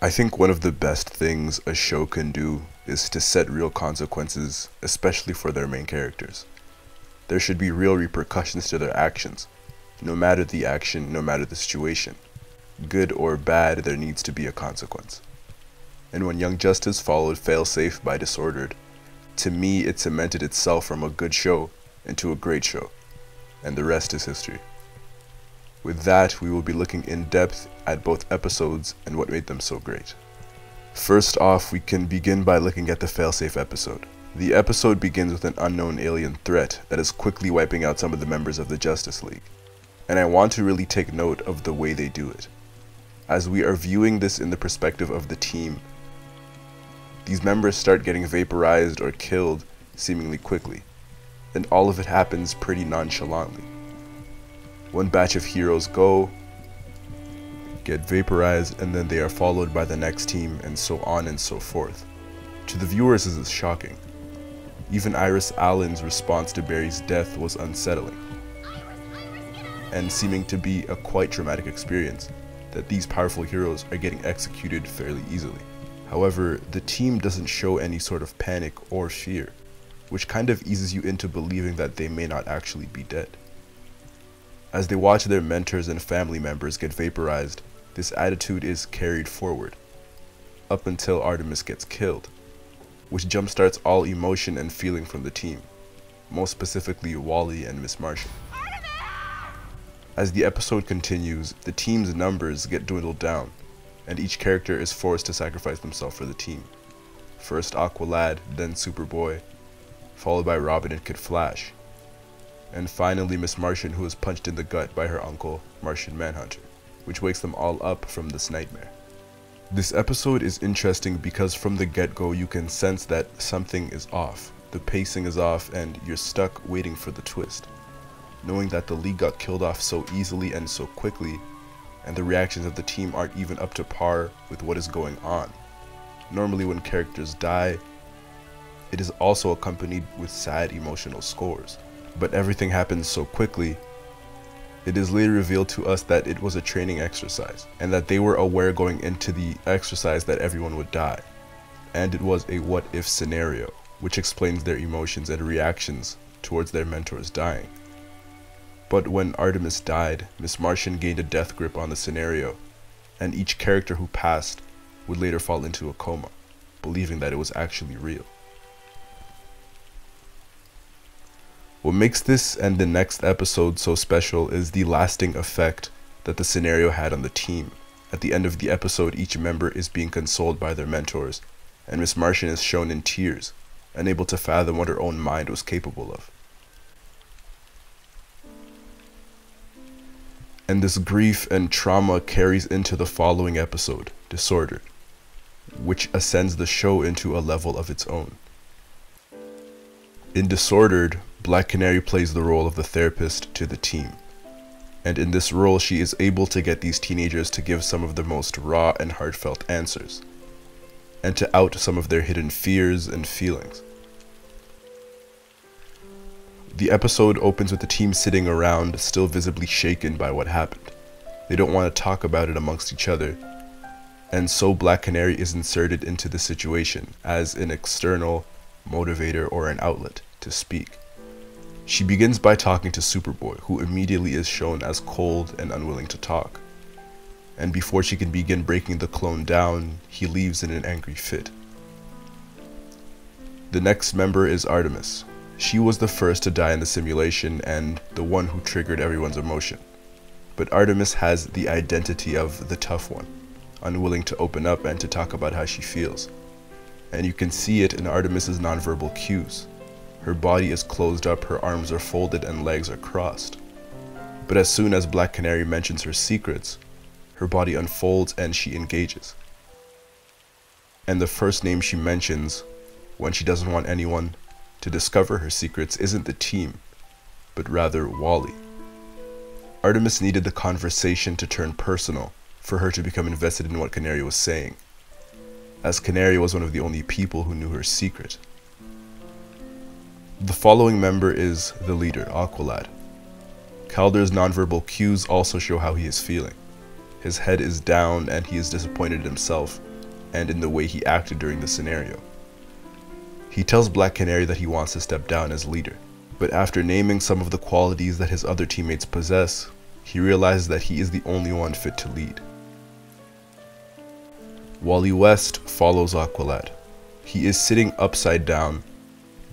I think one of the best things a show can do is to set real consequences, especially for their main characters. There should be real repercussions to their actions, no matter the action, no matter the situation. Good or bad, there needs to be a consequence. And when Young Justice followed Failsafe by Disordered, to me it cemented itself from a good show into a great show, and the rest is history. With that, we will be looking in depth at both episodes and what made them so great. First off, we can begin by looking at the Failsafe episode. The episode begins with an unknown alien threat that is quickly wiping out some of the members of the Justice League. And I want to really take note of the way they do it. As we are viewing this in the perspective of the team, these members start getting vaporized or killed seemingly quickly, and all of it happens pretty nonchalantly. One batch of heroes get vaporized, and then they are followed by the next team, and so on and so forth. To the viewers, this is shocking. Even Iris Allen's response to Barry's death was unsettling, and seeming to be a quite traumatic experience, that these powerful heroes are getting executed fairly easily. However, the team doesn't show any sort of panic or fear, which kind of eases you into believing that they may not actually be dead. As they watch their mentors and family members get vaporized, this attitude is carried forward, up until Artemis gets killed, which jumpstarts all emotion and feeling from the team, most specifically Wally and Miss Martian. As the episode continues, the team's numbers get dwindled down, and each character is forced to sacrifice themselves for the team. First Aqualad, then Superboy, followed by Robin and Kid Flash, and finally Miss Martian, who is punched in the gut by her uncle, Martian Manhunter, which wakes them all up from this nightmare. This episode is interesting because from the get-go you can sense that something is off. The pacing is off and you're stuck waiting for the twist, knowing that the League got killed off so easily and so quickly, and the reactions of the team aren't even up to par with what is going on. Normally when characters die, it is also accompanied with sad emotional scores. But everything happens so quickly, it is later revealed to us that it was a training exercise, and that they were aware going into the exercise that everyone would die. And it was a what-if scenario, which explains their emotions and reactions towards their mentors dying. But when Artemis died, Miss Martian gained a death grip on the scenario, and each character who passed would later fall into a coma, believing that it was actually real. What makes this and the next episode so special is the lasting effect that the scenario had on the team. At the end of the episode, each member is being consoled by their mentors, and Miss Martian is shown in tears, unable to fathom what her own mind was capable of. And this grief and trauma carries into the following episode, Disordered, which ascends the show into a level of its own. In Disordered, Black Canary plays the role of the therapist to the team, and in this role she is able to get these teenagers to give some of the most raw and heartfelt answers, and to out some of their hidden fears and feelings. The episode opens with the team sitting around, still visibly shaken by what happened. They don't want to talk about it amongst each other, and so Black Canary is inserted into the situation as an external motivator or an outlet to speak. She begins by talking to Superboy, who immediately is shown as cold and unwilling to talk. And before she can begin breaking the clone down, he leaves in an angry fit. The next member is Artemis. She was the first to die in the simulation and the one who triggered everyone's emotion. But Artemis has the identity of the tough one, unwilling to open up and to talk about how she feels. And you can see it in Artemis's nonverbal cues. Her body is closed up, her arms are folded, and legs are crossed. But as soon as Black Canary mentions her secrets, her body unfolds and she engages. And the first name she mentions, when she doesn't want anyone to discover her secrets, isn't the team, but rather Wally. Artemis needed the conversation to turn personal for her to become invested in what Canary was saying, as Canary was one of the only people who knew her secret. The following member is the leader, Aqualad. Calder's nonverbal cues also show how he is feeling. His head is down and he is disappointed in himself and in the way he acted during the scenario. He tells Black Canary that he wants to step down as leader, but after naming some of the qualities that his other teammates possess, he realizes that he is the only one fit to lead. Wally West follows Aqualad. He is sitting upside down,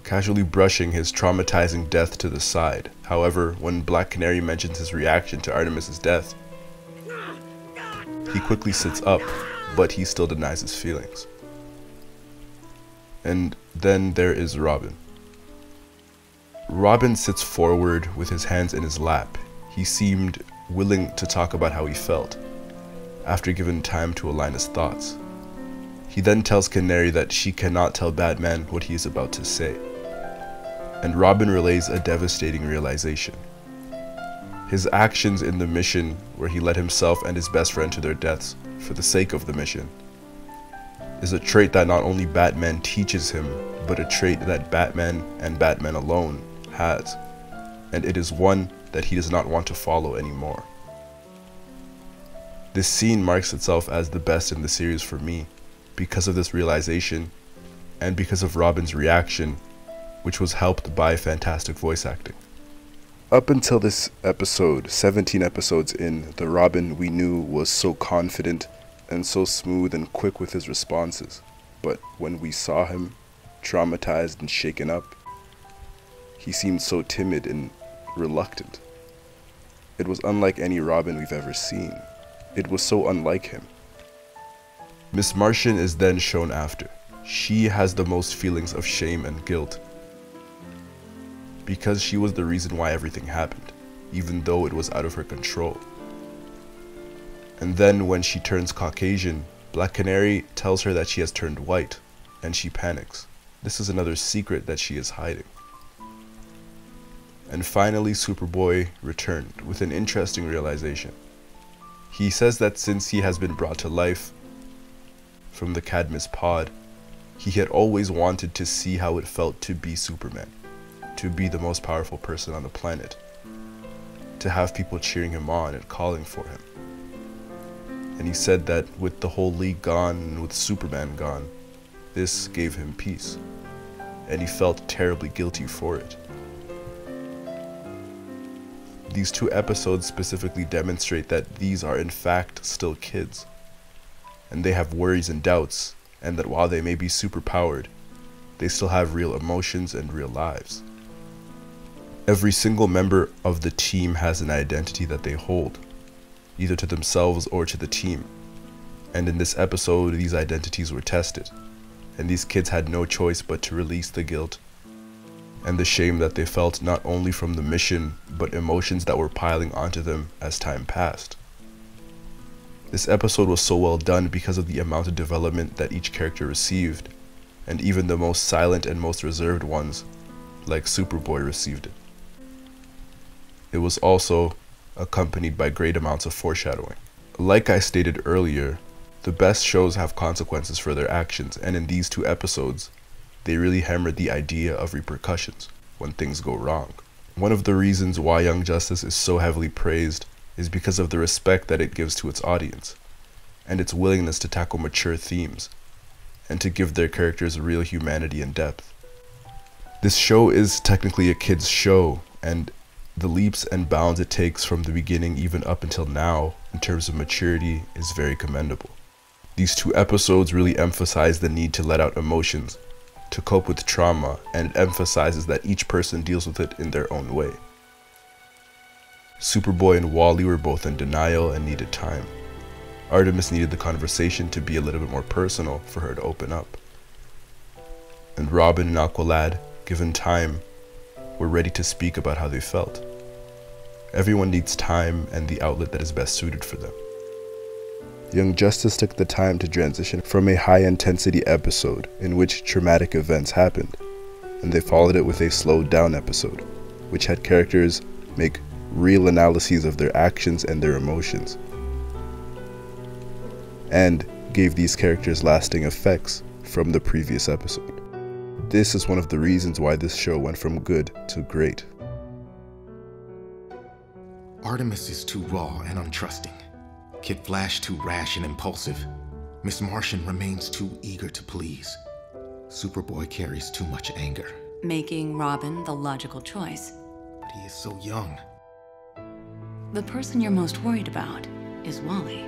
casually brushing his traumatizing death to the side. However, when Black Canary mentions his reaction to Artemis's death, he quickly sits up, but he still denies his feelings. And then there is Robin. Robin sits forward with his hands in his lap. He seemed willing to talk about how he felt, after given time to align his thoughts. He then tells Canary that she cannot tell Batman what he is about to say. And Robin relays a devastating realization. His actions in the mission, where he led himself and his best friend to their deaths for the sake of the mission, is a trait that not only Batman teaches him, but a trait that Batman and Batman alone has. And it is one that he does not want to follow anymore. This scene marks itself as the best in the series for me, because of this realization, and because of Robin's reaction, which was helped by fantastic voice acting. Up until this episode, 17 episodes in, the Robin we knew was so confident and so smooth and quick with his responses. But when we saw him, traumatized and shaken up, he seemed so timid and reluctant. It was unlike any Robin we've ever seen. It was so unlike him. Miss Martian is then shown after. She has the most feelings of shame and guilt, because she was the reason why everything happened, even though it was out of her control. And then when she turns Caucasian, Black Canary tells her that she has turned white, and she panics. This is another secret that she is hiding. And finally, Superboy returned with an interesting realization. He says that since he has been brought to life from the Cadmus pod, he had always wanted to see how it felt to be Superman, to be the most powerful person on the planet, to have people cheering him on and calling for him. And he said that with the whole league gone and with Superman gone, this gave him peace, and he felt terribly guilty for it. These two episodes specifically demonstrate that these are in fact still kids, and they have worries and doubts, and that while they may be superpowered, they still have real emotions and real lives. Every single member of the team has an identity that they hold, either to themselves or to the team. And in this episode, these identities were tested, and these kids had no choice but to release the guilt and the shame that they felt, not only from the mission, but emotions that were piling onto them as time passed. This episode was so well done because of the amount of development that each character received, and even the most silent and most reserved ones, like Superboy, received it. It was also accompanied by great amounts of foreshadowing. Like I stated earlier, the best shows have consequences for their actions, and in these two episodes, they really hammered the idea of repercussions when things go wrong. One of the reasons why Young Justice is so heavily praised is because of the respect that it gives to its audience, and its willingness to tackle mature themes, and to give their characters real humanity and depth. This show is technically a kid's show, and the leaps and bounds it takes from the beginning even up until now in terms of maturity is very commendable. These two episodes really emphasize the need to let out emotions, to cope with trauma, and it emphasizes that each person deals with it in their own way. Superboy and Wally were both in denial and needed time. Artemis needed the conversation to be a little bit more personal for her to open up. And Robin and Aqualad, given time, were ready to speak about how they felt. Everyone needs time and the outlet that is best suited for them. Young Justice took the time to transition from a high-intensity episode in which traumatic events happened, and they followed it with a slowed-down episode, which had characters make real analyses of their actions and their emotions, and gave these characters lasting effects from the previous episode. This is one of the reasons why this show went from good to great. Artemis is too raw and untrusting. Kid Flash too rash and impulsive. Miss Martian remains too eager to please. Superboy carries too much anger. Making Robin the logical choice. But he is so young. The person you're most worried about is Wally.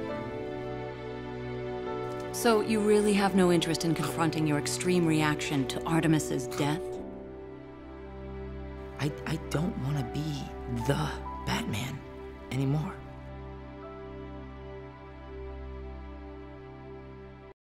So you really have no interest in confronting your extreme reaction to Artemis's death? I don't want to be the Batman anymore.